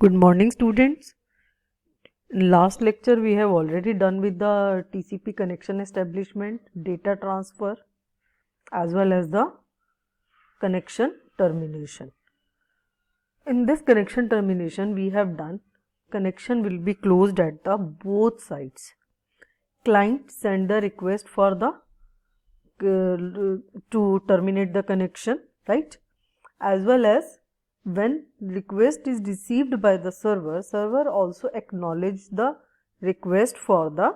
Good morning, students. In last lecture we have already done with the TCP connection establishment, data transfer as well as the connection termination. In this connection termination we have done connection will be closed at the both sides. Client send the request for the to terminate the connection, right? As well as when request is received by the server, server also acknowledge the request for the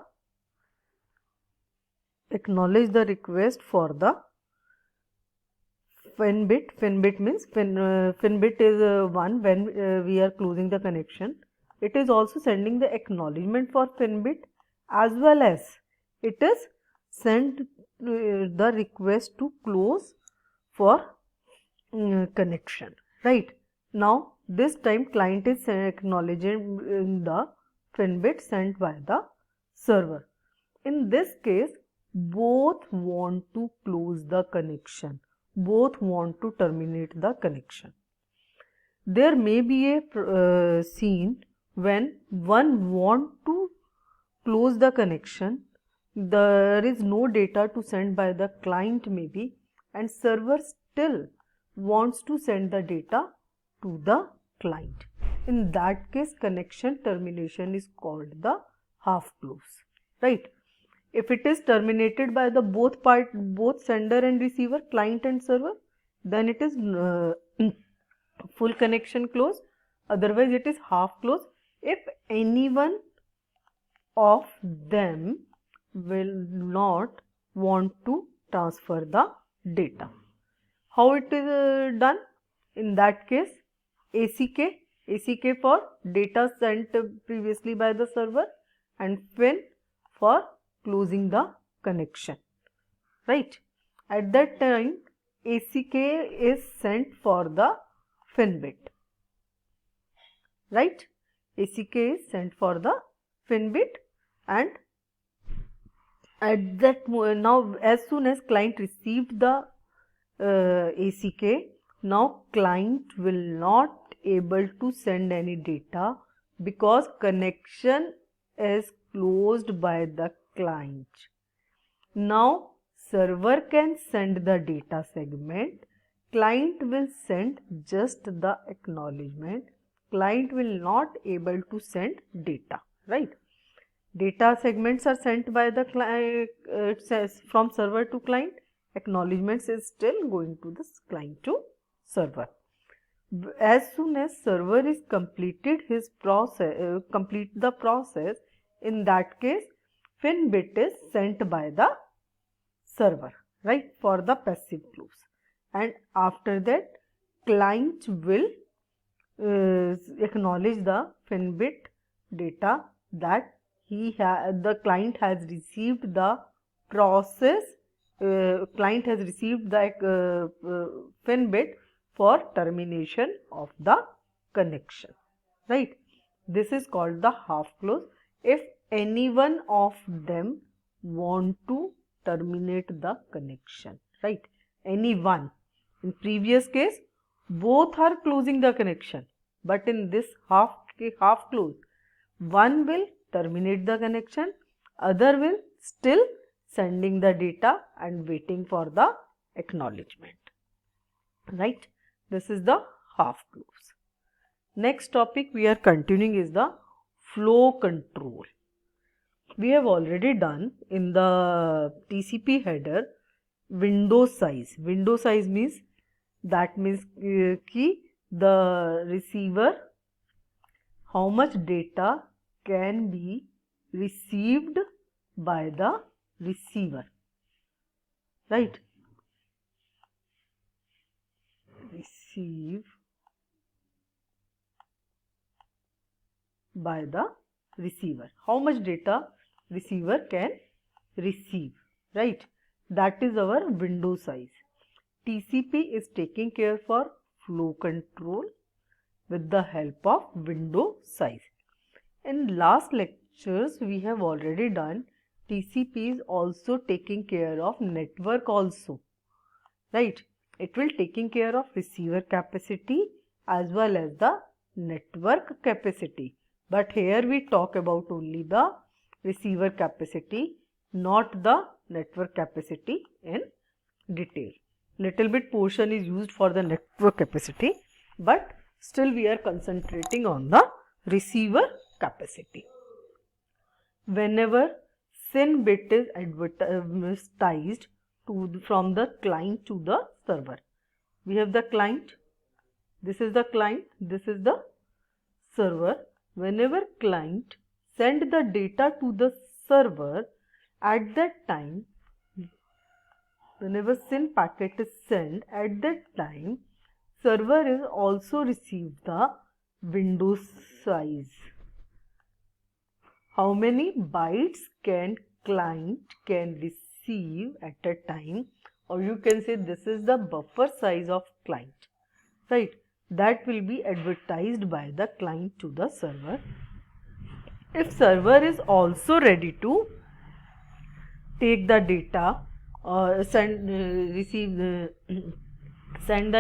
fin bit. Fin bit means fin bit is one when we are closing the connection. It is also sending the acknowledgement for fin bit, as well as it is send the request to close for connection, right? Now this time client is acknowledging the fin bit sent by the server. In this case both want to close the connection, both want to terminate the connection. There may be a scene when one want to close the connection, there is no data to send by the client maybe, and server still wants to send the data to the client. In that case connection termination is called the half close, right? If it is terminated by the both sender and receiver, client and server, then it is full connection close, otherwise it is half close if anyone of them will not want to transfer the data. How it is done? In that case ACK for data sent previously by the server and fin for closing the connection, right? At that time ACK is sent for the fin bit, right? ACK is sent for the fin bit, and at that now as soon as client received the ACK, now client will not able to send any data because connection is closed by the client. Now server can send the data segment, client will send just the acknowledgement, client will not able to send data, right? Data segments are sent by the client, from server to client, acknowledgements is still going to this client to server. As soon as server is completed his process, complete the process, in that case fin bit is sent by the server, right, for the passive close, and after that client will acknowledge the fin bit data that the client has received the process, client has received the fin bit for termination of the connection, right? This is called the half close if any one of them want to terminate the connection, right? Any one. In previous case both are closing the connection, but in this half close one will terminate the connection, other will still sending the data and waiting for the acknowledgement, right? This is the half close. Next topic we are continuing is the flow control. We have already done in the TCP header window size. Window size means that means the receiver, how much data can be received by the receiver, right? Receive by the receiver, how much data receiver can receive, right? That is our window size. TCP is taking care for flow control with the help of window size. In last lectures we have already done TCP is also taking care of network also, right? It will taking care of receiver capacity as well as the network capacity. But here we talk about only the receiver capacity, not the network capacity in detail. Little bit portion is used for the network capacity, but still we are concentrating on the receiver capacity. Whenever SYN bit is advertised from the client to the server, we have the client, this is the client, this is the server. Whenever client send the data to the server, at that time, whenever SYN packet is sent, at that time, server is also received the window size. How many bytes can client can receive at a time, or you can say this is the buffer size of client, right? That will be advertised by the client to the server. If server is also ready to take the data or send the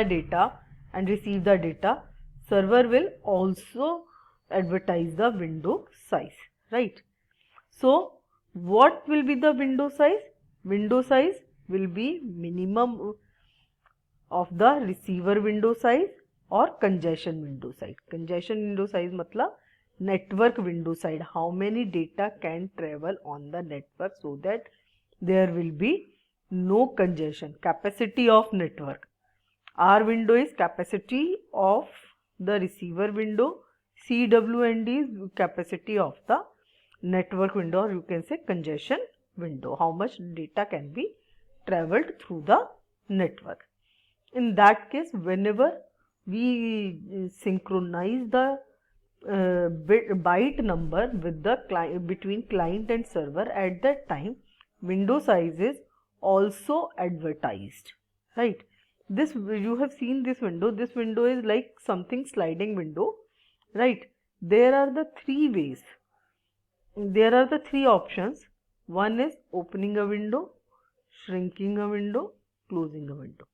data and receive the data, server will also advertise the window size, right? So what will be the window size? Window size will be minimum of the receiver window size or congestion window size. Congestion window size matlab network window size, how many data can travel on the network so that there will be no congestion. Capacity of network. R window is capacity of the receiver window. CWND is capacity of the network window, or you can say congestion window. How much data can be traveled through the network. In that case, whenever we synchronize the byte number with the client, between client and server, at that time window size is also advertised, right? This, you have seen this window. This window is like something sliding window, right? There are the three ways. There are the three options. One is opening a window, shrinking a window, closing a window.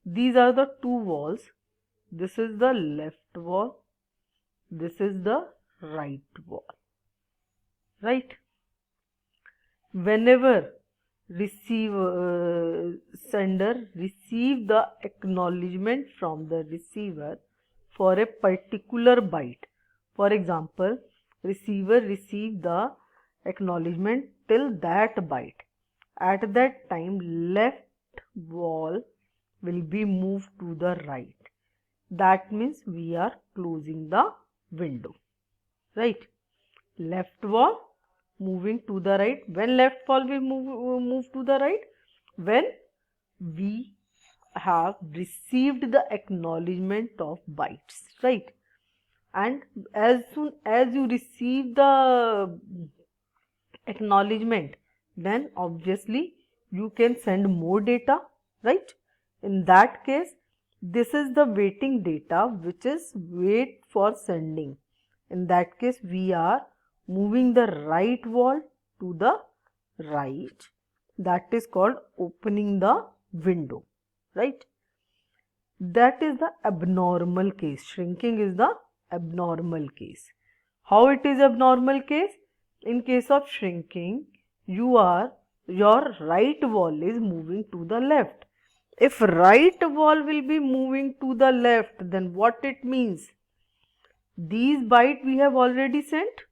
These are the two walls. This is the left wall. This is the right wall, right? Whenever sender receive the acknowledgement from the receiver for a particular byte. For example, receiver receive the acknowledgement till that byte. At that time, left wall will be moved to the right. That means we are closing the window, right? Left wall moving to the right. When left wall will move to the right? When we have received the acknowledgement of bytes, right? And as soon as you receive the acknowledgement, then obviously you can send more data, right? In that case, this is the waiting data which is wait for sending. In that case, we are moving the right wall to the right. That is called opening the window, right? That is the abnormal case. Shrinking is the abnormal case. How it is abnormal case? In case of shrinking, your right wall is moving to the left. If right wall will be moving to the left, then what it means? These bytes we have already sent.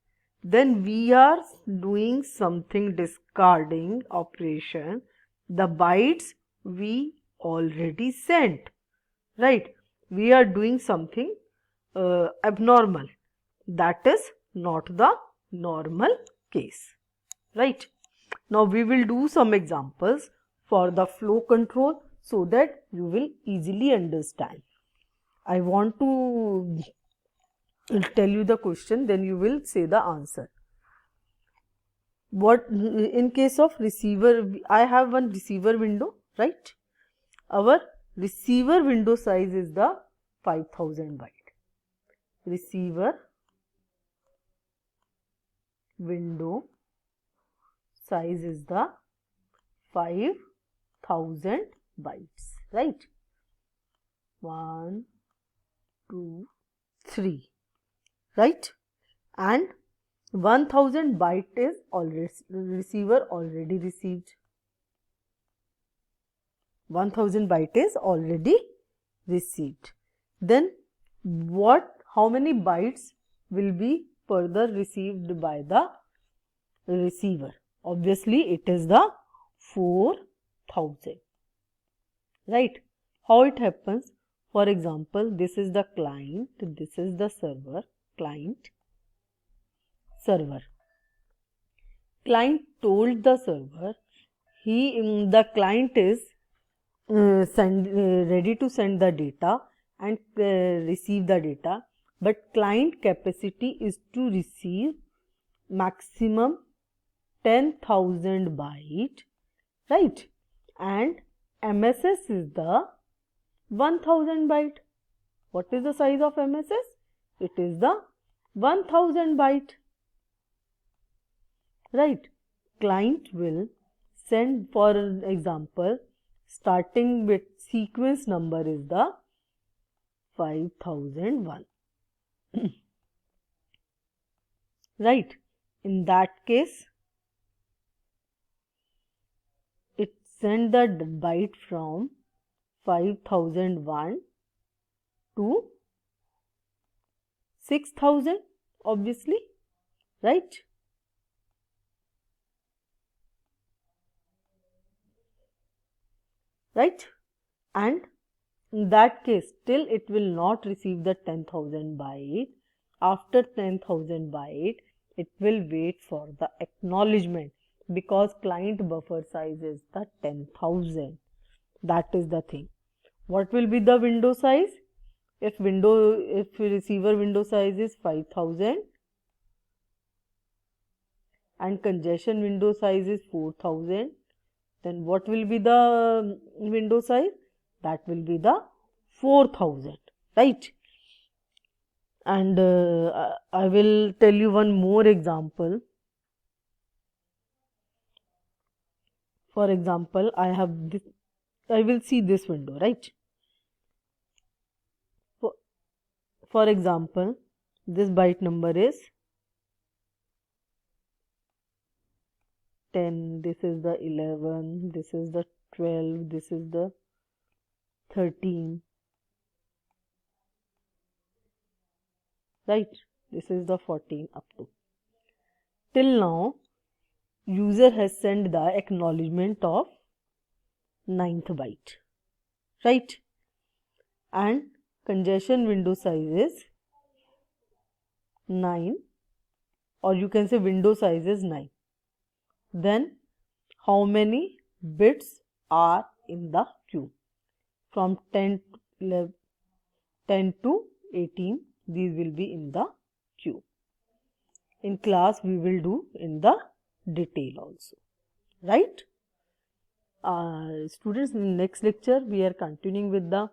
Then we are doing something discarding operation. The bytes we already sent, right? We are doing something abnormal. That is not the normal case, right? Now we will do some examples for the flow control so that you will easily understand. I want to tell you the question, then you will say the answer. What in case of receiver, I have one receiver window, right? Our receiver window size is the 5000 byte. Receiver window size is the 5000 bytes, right? 1, 2, 3, right? And 1000 byte is already receiver already received. 1000 byte is already received. Then how many bytes will be further received by the receiver? Obviously it is the 4000, right? How it happens? For example, this is the client, this is the server, client, server. Client told the server the client is ready to send the data and receive the data, but client capacity is to receive maximum 10,000 byte, right? And MSS is the 1000 byte. What is the size of MSS? It is the 1000 byte, right? Client will send, for example, starting with sequence number is the 5001, right? In that case, it send the byte from 5001 to 6000, obviously, right? Right? And in that case, still it will not receive the 10,000 byte. After 10,000 byte, it will wait for the acknowledgement, because client buffer size is the 10,000. That is the thing. What will be the window size? If receiver window size is 5000 and congestion window size is 4000, then what will be the window size? That will be the 4000, right? And I will tell you one more example. For example, I will see this window, right? For example, this byte number is 10, this is the 11, this is the 12, this is the 13, right? This is the 14 up to. Till now, user has sent the acknowledgement of 9th byte, right? And congestion window size is 9, or you can say window size is 9. Then how many bits are in the queue? From 10 to 18, these will be in the queue. In class, we will do in the detail also, right? Students, in next lecture, we are continuing with the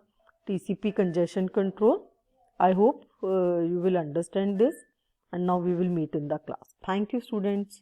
TCP congestion control. I hope you will understand this, and now we will meet in the class. Thank you, students.